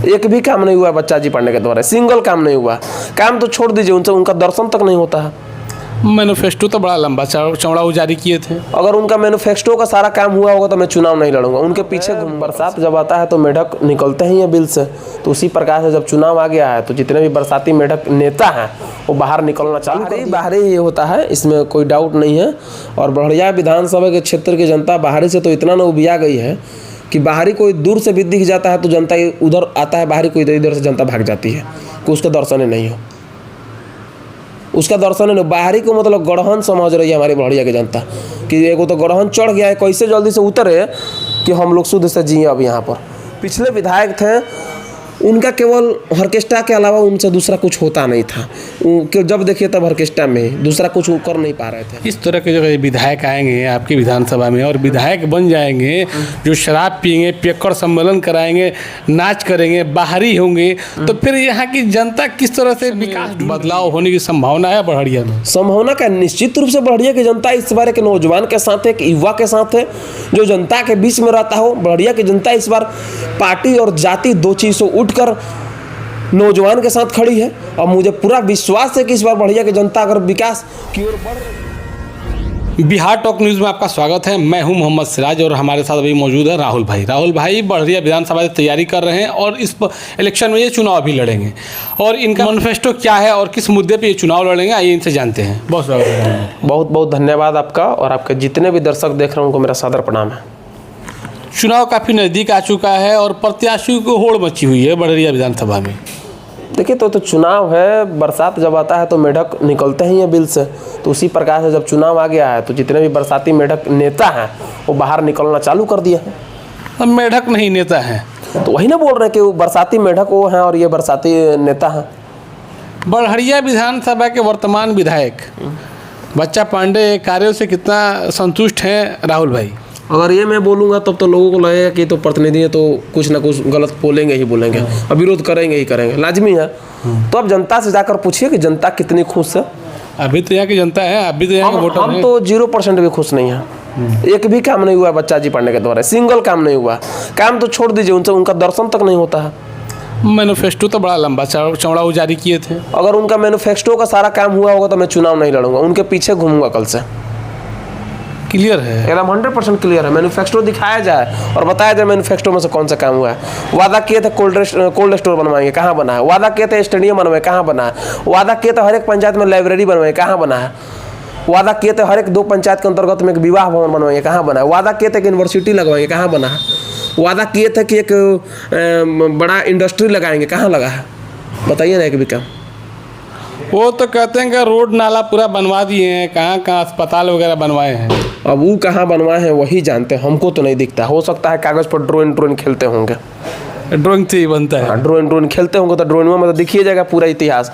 एक भी काम नहीं हुआ है बच्चा जी पढ़ने के द्वारा, सिंगल काम नहीं हुआ। काम तो छोड़ दीजिए, उनसे उनका दर्शन तक नहीं होता है। मैनिफेस्टो तो बड़ा लंबा चौड़ा वो जारी किए थे। अगर उनका मैनिफेस्टो का सारा काम हुआ होगा तो मैं चुनाव नहीं लड़ूंगा। उनके पीछे बरसात जब आता है तो मेढक निकलते ही हैं बिल से, तो उसी प्रकार से जब चुनाव आ गया है तो जितने भी बरसाती मेढक नेता हैं वो बाहर निकलना चालू कर बाहरी ये होता है, इसमें कोई डाउट नहीं है। और बड़हरिया विधानसभा के क्षेत्र की जनता बाहरी से तो इतना ना उबिया गई है कि बाहरी कोई दूर से भी दिख जाता है तो जनता उधर आता है, बाहरी कोई इधर से जनता भाग जाती है कि उसका दर्शन ही नहीं हो, उसका दर्शन नहीं। बाहरी को मतलब गढ़हन समझ रही है हमारी बड़हरिया की जनता कि एगो तो गढ़हन चढ़ गया है, कैसे जल्दी से उतरे कि हम लोग शुद्ध से जिए। अब यहाँ पर पिछले विधायक थे, उनका केवल ऑर्केस्ट्रा के अलावा उनसे दूसरा कुछ होता नहीं था। जब देखिए तब ऑर्केस्ट्रा में दूसरा कुछ कर नहीं पा रहे थे। इस तरह के जो विधायक आएंगे आपकी विधानसभा में और विधायक बन जाएंगे, जो शराब पिएंगे, पियक्कड़ सम्मेलन कराएंगे, नाच करेंगे, बाहरी होंगे, तो फिर यहाँ की जनता किस तरह से विकास बदलाव होने की संभावना है बड़हरिया में? संभावना का निश्चित रूप से बड़हरिया की जनता इस बार एक नौजवान के साथ है, एक युवा के साथ है जो जनता के बीच में रहता हो। बड़हरिया की जनता इस बार पार्टी और जाति दो चीज से उठकर नौजवान के साथ खड़ी है और मुझे पूरा विश्वास है कि इस बार बड़हरिया की जनता अगर विकास की ओर बढ़ रही है। बिहार टॉक न्यूज़ में आपका स्वागत है। मैं हूं मोहम्मद सिराज और हमारे साथ अभी मौजूद है राहुल भाई। राहुल भाई बड़हरिया विधानसभा की तैयारी कर रहे हैं और इस इलेक्शन में ये चुनाव भी लड़ेंगे, और इनका मैनिफेस्टो क्या है और किस मुद्दे पे ये चुनाव लड़ेंगे, आइए इनसे जानते हैं। बहुत बहुत बहुत धन्यवाद आपका, और आपके जितने भी दर्शक देख रहे हैं उनको मेरा सादर प्रणाम है। चुनाव काफ़ी नज़दीक आ चुका है और प्रत्याशियों को होड़ मची हुई है बड़हरिया विधानसभा में। देखिए तो चुनाव है, बरसात जब आता है तो मेढक निकलते ही हैं बिल से, तो उसी प्रकार से जब चुनाव आ गया है तो जितने भी बरसाती मेढक नेता हैं वो बाहर निकलना चालू कर दिया है। अब मेढक नहीं नेता हैं, तो वही ना बोल रहे हैं कि वो बरसाती मेढक वो हैं और ये बरसाती नेता हैं। बड़हरिया विधानसभा के वर्तमान विधायक बच्चा पांडे कार्यों से कितना संतुष्ट हैं राहुल भाई? अगर ये मैं बोलूँगा तब तो लोगों को लगेगा कि तो प्रतिनिधि है तो कुछ ना कुछ गलत बोलेंगे ही बोलेंगे और विरोध करेंगे ही करेंगे, लाजमी है। तो अब जनता से जाकर पूछिए कि जनता कितनी खुश है। अभी तो यहाँ की जनता है, अभी तो यहाँ के वोटर हम तो 0% भी खुश नहीं है। एक भी काम नहीं हुआ है बच्चा जी पढ़ने के द्वारा, सिंगल काम नहीं हुआ। काम तो छोड़ दीजिए, उनसे उनका दर्शन तक नहीं होता है। मैनिफेस्टो तो बड़ा लंबा चौड़ा वो जारी किए थे। अगर उनका मैनिफेस्टो का सारा काम हुआ होगा तो मैं चुनाव नहीं लड़ूंगा, उनके पीछे घूमूंगा कल से। क्लियर है एकदम 100% क्लियर है। मैन्युफैक्चर दिखाया जाए और बताया जाए मैन्युफैक्चर में से कौन सा काम हुआ है। वादा किए थे कोल्ड स्टोर बनवाएंगे, कहाँ बना है। वादा किए थे स्टेडियम बनवाए, कहाँ बना है। वादा किए थे हर एक पंचायत में लाइब्रेरी बनवाए, कहाँ बना है। वादा किए थे हर एक 2 पंचायत के अंतर्गत में एक विवाह भवन बनवाएंगे, कहाँ बना है। वादा किए थे कि यूनिवर्सिटी लगवाएंगे, कहाँ बना है। वादा किए थे कि एक बड़ा इंडस्ट्री लगाएंगे, कहाँ लगा है। बताइए ना एक भी काम। वो तो कहते हैं कि रोड नाला पूरा बनवा दिए हैं, कहाँ कहाँ अस्पताल वगैरह बनवाए हैं। अब वो कहाँ बनवाए हैं वही जानते हैं, हमको तो नहीं दिखता। हो सकता है कागज़ पर ड्रोन खेलते होंगे, ड्राइंग से ही बनता है। ड्रोन खेलते होंगे तो ड्रोन में मतलब दिखिए जाएगा पूरा इतिहास।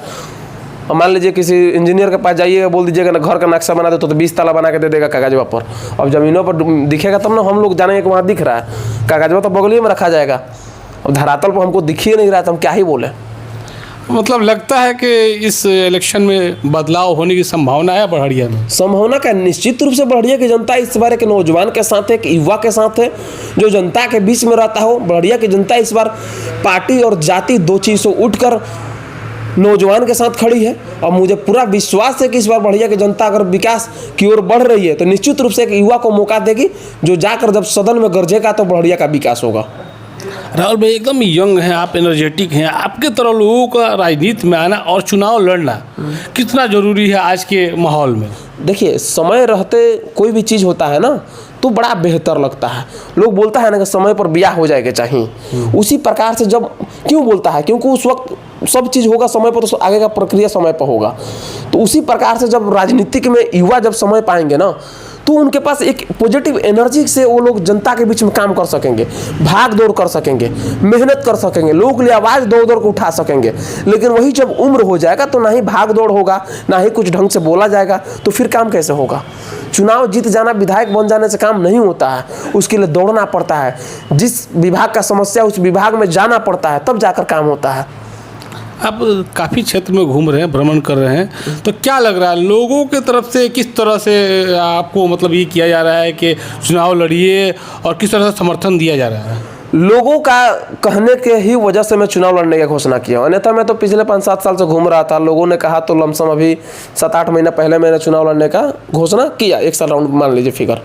और मान लीजिए किसी इंजीनियर के पास जाइएगा, बोल दीजिएगा ना घर का नक्शा बना दे तो 20 ताला बना के दे देगा कागजवा पर। अब ज़मीनों पर दिखेगा तब ना हम लोग जानेंगे कि वहाँ दिख रहा है। कागजवा तो बगल में रखा जाएगा, अब धरातल पर हमको दिखिए नहीं रहा तो हम क्या ही बोले। मतलब लगता है कि इस इलेक्शन में बदलाव होने की संभावना है बड़हरिया में? संभावना का निश्चित रूप से बड़हरिया की जनता इस बार एक नौजवान के साथ है, एक युवा के साथ है जो जनता के बीच में रहता हो। बड़हरिया की जनता इस बार पार्टी और जाति दो चीज से उठकर नौजवान के साथ खड़ी है और मुझे पूरा विश्वास है कि इस बार बड़हरिया की जनता अगर विकास की ओर बढ़ रही है तो निश्चित रूप से एक युवा को मौका देगी जो जाकर जब सदन में गरजेगा तो बड़हरिया का विकास होगा। राहुल भाई एकदम यंग हैं आप, एनर्जेटिक हैं, आपके तरह लोगों का राजनीति में आना और चुनाव लड़ना कितना ज़रूरी है आज के माहौल में? देखिए समय रहते कोई भी चीज़ होता है ना तो बड़ा बेहतर लगता है। लोग बोलता है ना कि समय पर ब्याह हो जाएगा चाहिए, उसी प्रकार से जब क्यों बोलता है, क्योंकि उस वक्त सब चीज़ होगा समय पर तो आगे का प्रक्रिया समय पर होगा। तो उसी प्रकार से जब राजनीतिक में युवा जब समय पाएंगे ना तो उनके पास एक पॉजिटिव एनर्जी से वो लोग जनता के बीच में काम कर सकेंगे, भाग दौड़ कर सकेंगे, मेहनत कर सकेंगे, लोगों के लिए आवाज़ दौड़ दौड़ को उठा सकेंगे। लेकिन वही जब उम्र हो जाएगा तो ना ही भाग दौड़ होगा, ना ही कुछ ढंग से बोला जाएगा, तो फिर काम कैसे होगा। चुनाव जीत जाना, विधायक बन जाने से काम नहीं होता है, उसके लिए दौड़ना पड़ता है। जिस विभाग का समस्या उस विभाग में जाना पड़ता है, तब जाकर काम होता है। आप काफ़ी क्षेत्र में घूम रहे हैं, भ्रमण कर रहे हैं, तो क्या लग रहा है लोगों के तरफ से किस तरह से आपको मतलब ये किया जा रहा है कि चुनाव लड़िए और किस तरह से समर्थन दिया जा रहा है? लोगों का कहने के ही वजह से मैं चुनाव लड़ने की घोषणा किया, अन्यथा मैं तो पिछले 5-7 साल से घूम रहा था। लोगों ने कहा तो लमसम अभी 7-8 महीना पहले मैंने चुनाव लड़ने का घोषणा किया, 1 साल राउंड मान लीजिए फिगर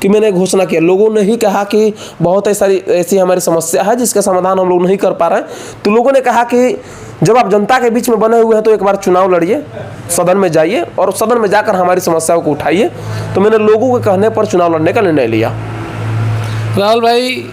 कि मैंने घोषणा किया। लोगों ने ही कहा कि बहुत ऐसी हमारी समस्या है जिसका समाधान हम लोग नहीं कर पा रहे हैं, तो लोगों ने कहा कि जब आप जनता के बीच में बने हुए हैं तो एक बार चुनाव लड़िए, सदन में जाइए और सदन में जाकर हमारी समस्याओं को उठाइए। तो मैंने लोगों के कहने पर चुनाव लड़ने का निर्णय लिया। राहुल भाई,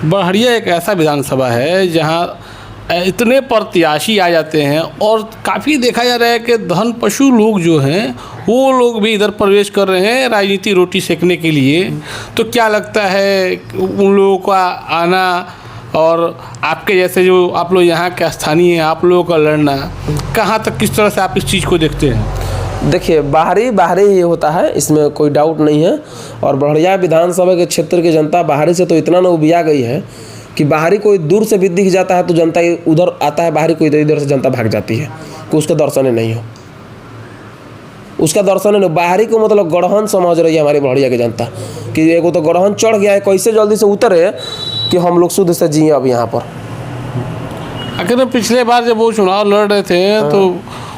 बड़हरिया एक ऐसा विधानसभा है जहां इतने प्रत्याशी आ जाते हैं और काफ़ी देखा जा रहा है कि धन पशु लोग जो हैं वो लोग भी इधर प्रवेश कर रहे हैं राजनीति रोटी सेकने के लिए। तो क्या लगता है उन लोगों का आना और आपके जैसे जो आप लोग यहाँ के स्थानीय हैं, आप लोगों का लड़ना कहाँ तक, किस तरह से आप इस चीज़ को देखते हैं? देखिए, बाहरी ही होता है, इसमें कोई डाउट नहीं है। और बड़हरिया विधानसभा के क्षेत्र की जनता बाहरी से तो इतना न उबिया गई है कि बाहरी कोई दूर से भी दिख जाता है तो जनता उधर आता है, बाहरी कोई इधर से जनता भाग जाती है कि उसका दर्शन ही नहीं हो, उसका दर्शन नहीं। बाहरी को मतलब गढ़हन समझ रही है हमारी बड़हरिया की जनता कि एगो तो गढ़हन चढ़ गया है, कैसे जल्दी से उतरे कि हम लोग शुद्ध से जिए अब यहाँ पर। अगर पिछले बार जब वो चुनाव लड़ रहे थे तो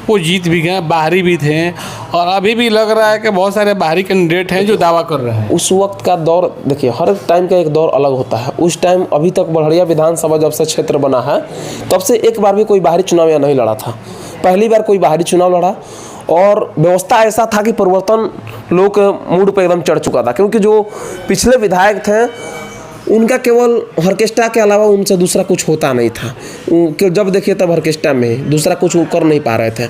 वो जीत भी गए, बाहरी भी थे, और अभी भी लग रहा है कि बहुत सारे बाहरी कैंडिडेट हैं जो दावा कर रहे हैं। उस वक्त का दौर देखिए, हर टाइम का एक दौर अलग होता है। उस टाइम अभी तक बड़हरिया विधानसभा जब से क्षेत्र बना है तब से एक बार भी कोई बाहरी चुनाव यहाँ नहीं लड़ा था। पहली बार कोई बाहरी चुनाव लड़ा और व्यवस्था ऐसा था कि परिवर्तन लोग के मूड पर एकदम चढ़ चुका था, क्योंकि जो पिछले विधायक थे उनका केवल ऑर्केस्ट्रा के अलावा उनसे दूसरा कुछ होता नहीं था। जब देखिए तब ऑर्केस्ट्रा में दूसरा कुछ कर नहीं पा रहे थे,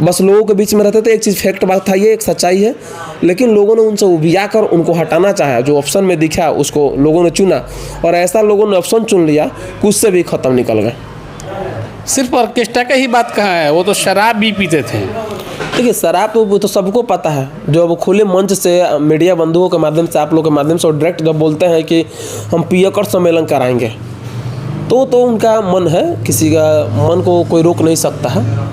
बस लोगों के बीच में रहते थे। एक चीज़ फैक्ट बात था, ये एक सच्चाई है, लेकिन लोगों ने उनसे उबिया कर उनको हटाना चाहा। जो ऑप्शन में दिखा उसको लोगों ने चुना और ऐसा लोगों ने ऑप्शन चुन लिया कि उससे भी ख़त्म निकल गए। सिर्फ ऑर्केस्ट्रा का ही बात कहाँ है, वो तो शराब भी पीते थे। देखिए, शराब तो सबको पता है। जो अब खुले मंच से मीडिया बंधुओं के माध्यम से, आप लोग के माध्यम से और डायरेक्ट जब बोलते हैं कि हम पियकर सम्मेलन कराएंगे तो उनका मन है, किसी का मन को कोई रोक नहीं सकता है।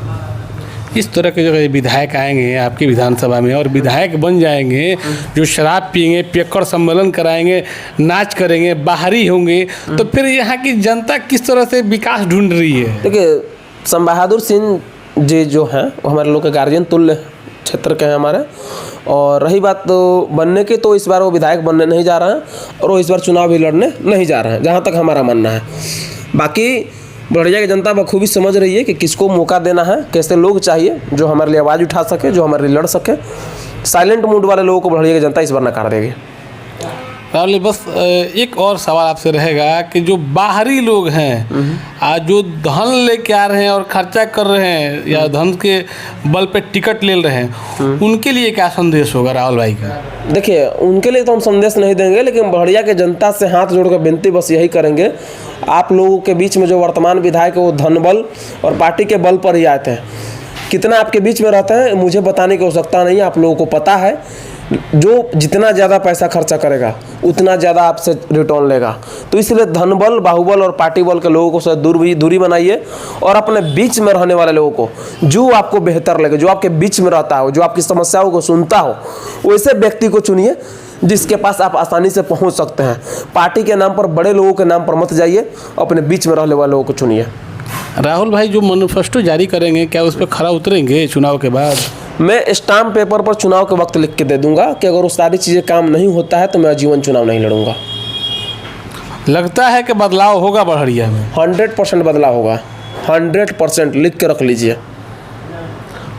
इस तरह के जो विधायक आएंगे आपकी विधानसभा में और विधायक बन जाएंगे जो शराब पिएंगे, पियक्कड़ सम्मेलन कराएंगे, नाच करेंगे, बाहरी होंगे, तो फिर यहाँ की जनता किस तरह से विकास ढूंढ रही है? देखिए, सम बहादुर सिंह जी जो हैं वो हमारे लोग के गार्जियन तुल्य क्षेत्र के हैं हमारे। और रही बात तो बनने की, तो इस बार वो विधायक बनने नहीं जा रहे हैं और वो इस बार चुनाव भी लड़ने नहीं जा रहे हैं, जहाँ तक हमारा मानना है। बाकी बड़हरिया की जनता बखूबी समझ रही है कि किसको मौका देना है, कैसे लोग चाहिए जो हमारे लिए आवाज़ उठा सके, जो हमारे लिए लड़ सके। साइलेंट मूड वाले लोगों को बड़हरिया की जनता इस बार नकार देगी। राहुल, बस एक और सवाल आपसे रहेगा कि जो बाहरी लोग हैं आज जो धन लेके आ रहे हैं और खर्चा कर रहे हैं या धन के बल पे टिकट ले रहे हैं, उनके लिए क्या संदेश होगा राहुल भाई का? देखिए, उनके लिए तो हम संदेश नहीं देंगे, लेकिन बड़हरिया के जनता से हाथ जोड़कर विनती बस यही करेंगे, आप लोगों के बीच में जो वर्तमान विधायक है वो धन बल और पार्टी के बल पर ही आते हैं। कितना आपके बीच में रहते हैं मुझे बताने की आवश्यकता नहीं है, आप लोगों को पता है। जो जितना ज़्यादा पैसा खर्चा करेगा उतना ज़्यादा आपसे रिटर्न लेगा। तो इसलिए धनबल, बाहुबल और पार्टी बल के लोगों को से दूरी बनाइए और अपने बीच में रहने वाले लोगों को, जो आपको बेहतर लगे, जो आपके बीच में रहता हो, जो आपकी समस्याओं को सुनता हो, वैसे व्यक्ति को चुनिए जिसके पास आप आसानी से पहुंच सकते हैं। पार्टी के नाम पर, बड़े लोगों के नाम पर मत जाइए, अपने बीच में रहने वाले लोगों को चुनिए। राहुल भाई, जो मैनिफेस्टो जारी करेंगे क्या उस पर खरा उतरेंगे चुनाव के बाद? मैं स्टाम्प पेपर पर चुनाव के वक्त लिख के दे दूंगा कि अगर वो सारी चीज़ें काम नहीं होता है तो मैं आजीवन चुनाव नहीं लड़ूंगा। लगता है कि बदलाव होगा बड़हरिया में? 100% बदलाव होगा, 100% लिख के रख लीजिए।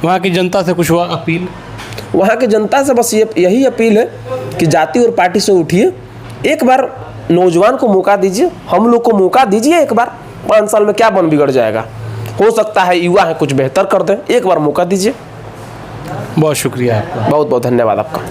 वहाँ की जनता से कुछ हुआ अपील? वहाँ की जनता से बस यही अपील है कि जाति और पार्टी से उठिए, एक बार नौजवान को मौका दीजिए, हम लोग को मौका दीजिए एक बार। 5 साल में क्या बन बिगड़ जाएगा, हो सकता है युवा है कुछ बेहतर कर दें, एक बार मौका दीजिए। बहुत शुक्रिया आपका। बहुत बहुत धन्यवाद आपका।